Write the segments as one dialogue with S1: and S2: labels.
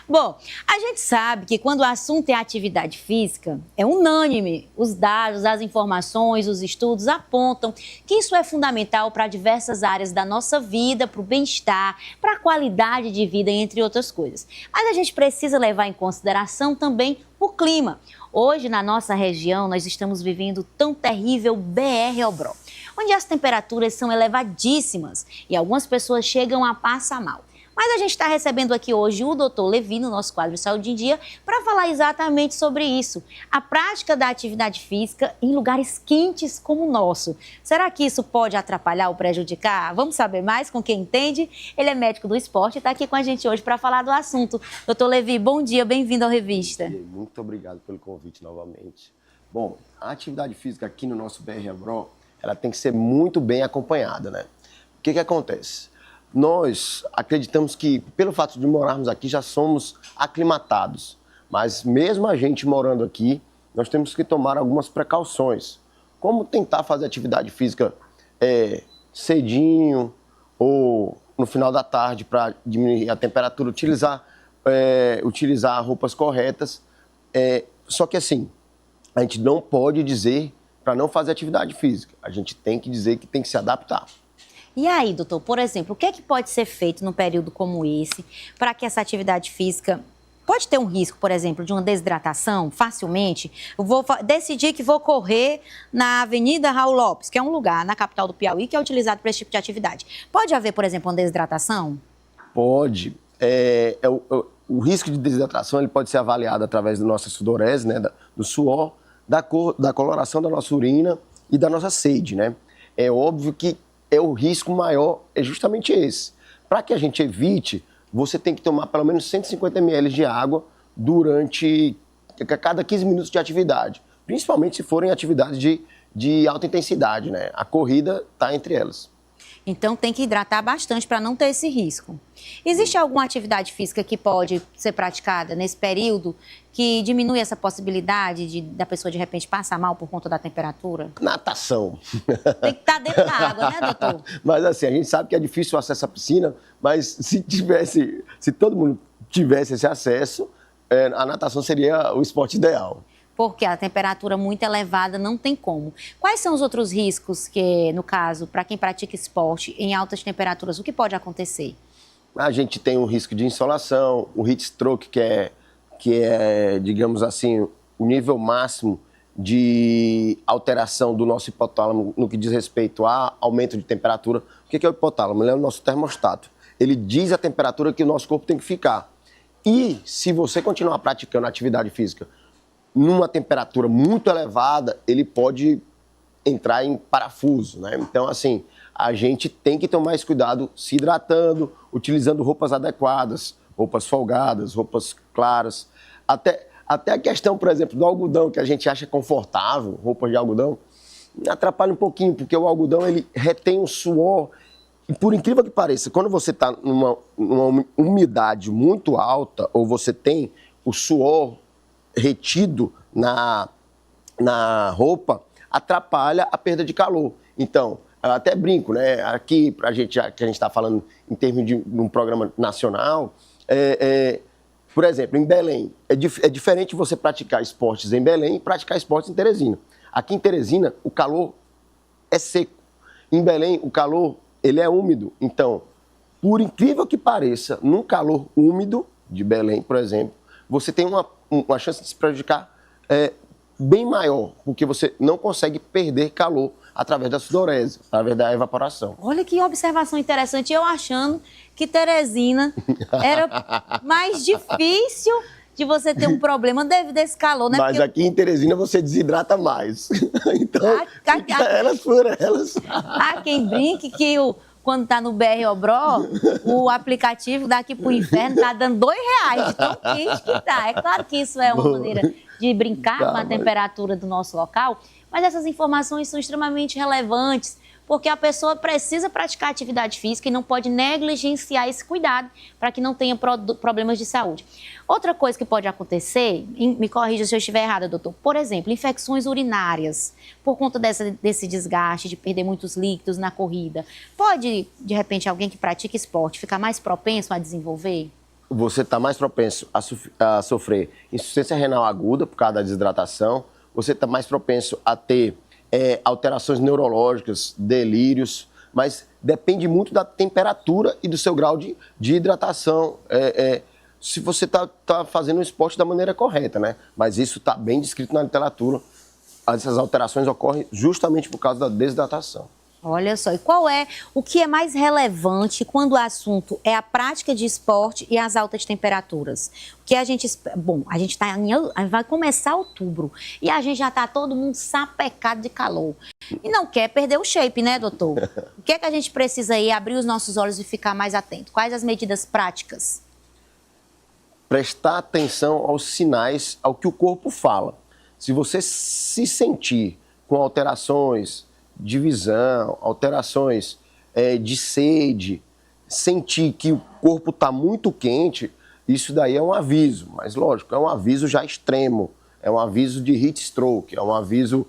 S1: Bom, a gente sabe que quando o assunto é atividade física, é unânime. Os dados, as informações, os estudos apontam que isso é fundamental para diversas áreas da nossa vida, para o bem-estar, para a qualidade de vida, entre outras coisas. Mas a gente precisa levar em consideração também o clima. Hoje, na nossa região, nós estamos vivendo o tão terrível BR-Obró, onde as temperaturas são elevadíssimas e algumas pessoas chegam a passar mal. Mas a gente está recebendo aqui hoje o Dr. Levi, no nosso quadro Saúde em Dia, para falar exatamente sobre isso. A prática da atividade física em lugares quentes como o nosso. Será que isso pode atrapalhar ou prejudicar? Vamos saber mais com quem entende. Ele é médico do esporte e está aqui com a gente hoje para falar do assunto. Dr. Levi, bom dia, bem-vindo ao Revista.
S2: Muito obrigado pelo convite novamente. Bom, a atividade física aqui no nosso BR-Obró, ela tem que ser muito bem acompanhada, né? O que acontece? Nós acreditamos que, pelo fato de morarmos aqui, já somos aclimatados. Mas mesmo a gente morando aqui, nós temos que tomar algumas precauções. Como tentar fazer atividade física cedinho ou no final da tarde para diminuir a temperatura, utilizar roupas corretas. Só que assim, a gente não pode dizer para não fazer atividade física. A gente tem que dizer que tem que se adaptar.
S1: E aí, doutor, por exemplo, o que é que pode ser feito num período como esse para que essa atividade física pode ter um risco, por exemplo, de uma desidratação facilmente? Eu vou decidir que vou correr na Avenida Raul Lopes, que é um lugar na capital do Piauí que é utilizado para esse tipo de atividade. Pode haver, por exemplo, uma desidratação?
S2: Pode. O risco de desidratação ele pode ser avaliado através da nossa sudorese, né, do suor, da coloração da nossa urina e da nossa sede, né? É óbvio que o risco maior é justamente esse. Para que a gente evite, você tem que tomar pelo menos 150 ml de água durante cada 15 minutos de atividade. Principalmente se forem atividades de alta intensidade, né? A corrida está entre elas.
S1: Então tem que hidratar bastante para não ter esse risco. Existe alguma atividade física que pode ser praticada nesse período que diminui essa possibilidade da pessoa de repente passar mal por conta da temperatura?
S2: Natação.
S1: Tem que estar dentro da água, né, doutor?
S2: Mas assim, a gente sabe que é difícil o acesso à piscina, mas se todo mundo tivesse esse acesso, a natação seria o esporte ideal.
S1: Porque a temperatura muito elevada não tem como. Quais são os outros riscos que, no caso, para quem pratica esporte em altas temperaturas, o que pode acontecer?
S2: A gente tem um risco de insolação, o heat stroke, que é, digamos assim, o nível máximo de alteração do nosso hipotálamo no que diz respeito a aumento de temperatura. O que é o hipotálamo? Ele é o nosso termostato. Ele diz a temperatura que o nosso corpo tem que ficar. E se você continuar praticando atividade física numa temperatura muito elevada, ele pode entrar em parafuso, né? Então, assim, a gente tem que tomar esse cuidado se hidratando, utilizando roupas adequadas, roupas folgadas, roupas claras. Até a questão, por exemplo, do algodão, que a gente acha confortável, roupas de algodão, atrapalha um pouquinho, porque o algodão, ele retém o suor. E por incrível que pareça, quando você está numa umidade muito alta, ou você tem o suor retido na roupa, atrapalha a perda de calor. Então, eu até brinco, né? Aqui, que a gente está falando em termos de um programa nacional, por exemplo, em Belém, é diferente você praticar esportes em Belém e praticar esportes em Teresina. Aqui em Teresina, o calor é seco. Em Belém, o calor ele é úmido. Então, por incrível que pareça, num calor úmido de Belém, por exemplo, você tem uma chance de se prejudicar bem maior, porque você não consegue perder calor através da sudorese, através da evaporação.
S1: Olha que observação interessante. Eu achando que Teresina era mais difícil de você ter um problema devido a esse calor, né?
S2: Mas porque aqui em Teresina você desidrata mais. Então, elas por elas.
S1: Há quem brinque que quando tá no BR-Obró, o aplicativo daqui pro inferno tá dando R$2 de tão quente que tá. É claro que isso é uma maneira de brincar com a temperatura do nosso local, mas essas informações são extremamente relevantes, porque a pessoa precisa praticar atividade física e não pode negligenciar esse cuidado para que não tenha problemas de saúde. Outra coisa que pode acontecer, me corrija se eu estiver errada, doutor, por exemplo, infecções urinárias, por conta desse desgaste, de perder muitos líquidos na corrida. Pode, de repente, alguém que pratica esporte ficar mais propenso a desenvolver?
S2: você está mais propenso a sofrer insuficiência renal aguda por causa da desidratação, você está mais propenso a ter alterações neurológicas, delírios, mas depende muito da temperatura e do seu grau de hidratação, se você está fazendo o esporte da maneira correta, né? Mas isso está bem descrito na literatura. Essas alterações ocorrem justamente por causa da desidratação.
S1: Olha só, e qual é o que é mais relevante quando o assunto é a prática de esporte e as altas temperaturas? O que a gente... Bom, a gente vai começar outubro e a gente já está todo mundo sapecado de calor. E não quer perder o shape, né, doutor? O que é que a gente precisa aí abrir os nossos olhos e ficar mais atento? Quais as medidas práticas?
S2: Prestar atenção aos sinais, ao que o corpo fala. Se você se sentir com alterações de visão, alterações de sede, sentir que o corpo está muito quente, isso daí é um aviso. Mas, lógico, é um aviso já extremo. É um aviso de heat stroke, é um aviso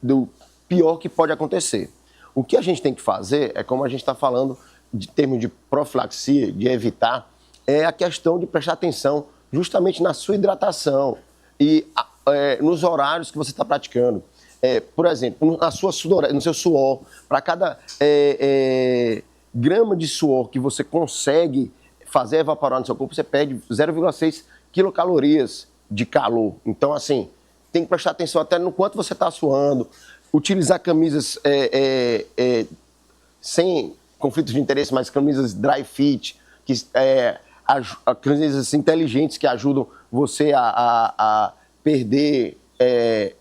S2: do pior que pode acontecer. O que a gente tem que fazer é, como a gente está falando, de termos de profilaxia, de evitar, é a questão de prestar atenção justamente na sua hidratação e nos horários que você está praticando. Por exemplo, no seu suor, para cada grama de suor que você consegue fazer evaporar no seu corpo, você perde 0,6 quilocalorias de calor. Então, assim, tem que prestar atenção até no quanto você está suando, utilizar camisas sem conflitos de interesse, mas camisas dry fit, camisas inteligentes que ajudam você a perder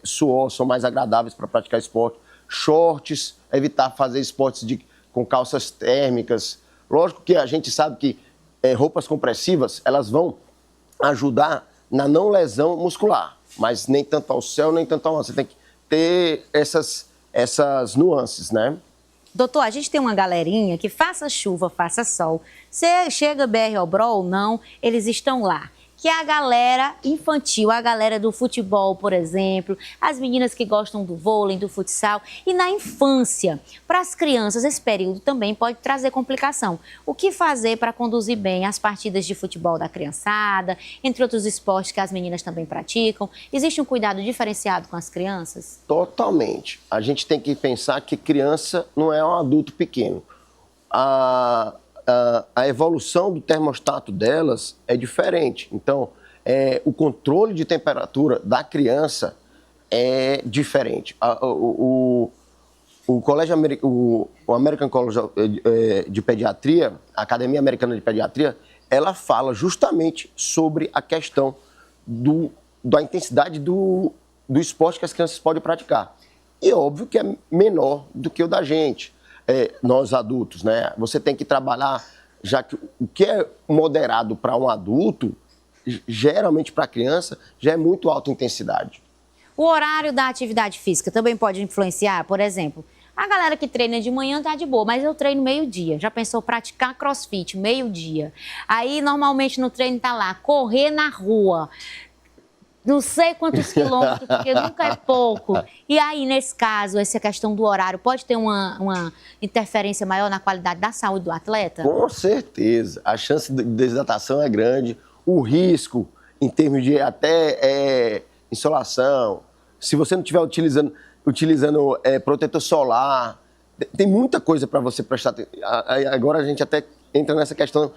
S2: suor, são mais agradáveis para praticar esporte. Shorts, evitar fazer esportes com calças térmicas. Lógico que a gente sabe que roupas compressivas, elas vão ajudar na não lesão muscular, mas nem tanto ao céu, nem tanto ao mar. Você tem que ter essas nuances, né?
S1: Doutor, a gente tem uma galerinha que faça chuva, faça sol. Se chega BR-Obrol ou não, eles estão lá. Que é a galera infantil, a galera do futebol, por exemplo, as meninas que gostam do vôlei, do futsal. E na infância, para as crianças, esse período também pode trazer complicação. O que fazer para conduzir bem as partidas de futebol da criançada, entre outros esportes que as meninas também praticam? Existe um cuidado diferenciado com as crianças?
S2: Totalmente. A gente tem que pensar que criança não é um adulto pequeno. A evolução do termostato delas é diferente. Então, o controle de temperatura da criança é diferente. O American College de Pediatria, a Academia Americana de Pediatria, ela fala justamente sobre a questão da intensidade do esporte que as crianças podem praticar. E é óbvio que é menor do que o da gente. Nós adultos, né? Você tem que trabalhar, já que o que é moderado para um adulto, geralmente para a criança, já é muito alta intensidade.
S1: O horário da atividade física também pode influenciar? Por exemplo, a galera que treina de manhã tá de boa, mas eu treino meio-dia. Já pensou praticar crossfit meio-dia? Aí, normalmente, no treino tá lá, correr na rua. Não sei quantos quilômetros, porque nunca é pouco. E aí, nesse caso, essa questão do horário pode ter uma interferência maior na qualidade da saúde do atleta?
S2: Com certeza. A chance de desidratação é grande. O risco, em termos de até insolação, se você não estiver utilizando protetor solar, tem muita coisa para você prestar atenção. Agora a gente até entra nessa questão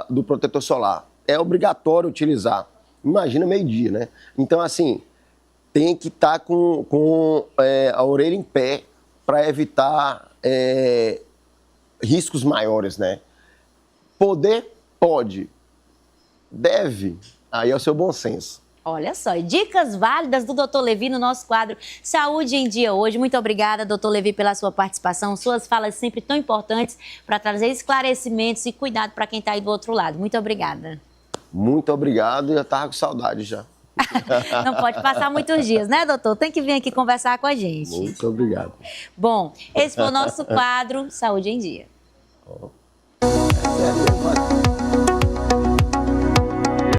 S2: do protetor solar. É obrigatório utilizar. Imagina meio-dia, né? Então, assim, tem que estar com a orelha em pé para evitar riscos maiores, né? Poder, pode. Deve, aí é o seu bom senso.
S1: Olha só, e dicas válidas do Dr. Levi no nosso quadro Saúde em Dia hoje. Muito obrigada, Dr. Levi, pela sua participação. Suas falas sempre tão importantes para trazer esclarecimentos e cuidado para quem está aí do outro lado. Muito obrigada.
S2: Muito obrigado, eu estava com saudade já.
S1: Não pode passar muitos dias, né, doutor? Tem que vir aqui conversar com a gente.
S2: Muito obrigado.
S1: Bom, esse foi o nosso quadro Saúde em Dia.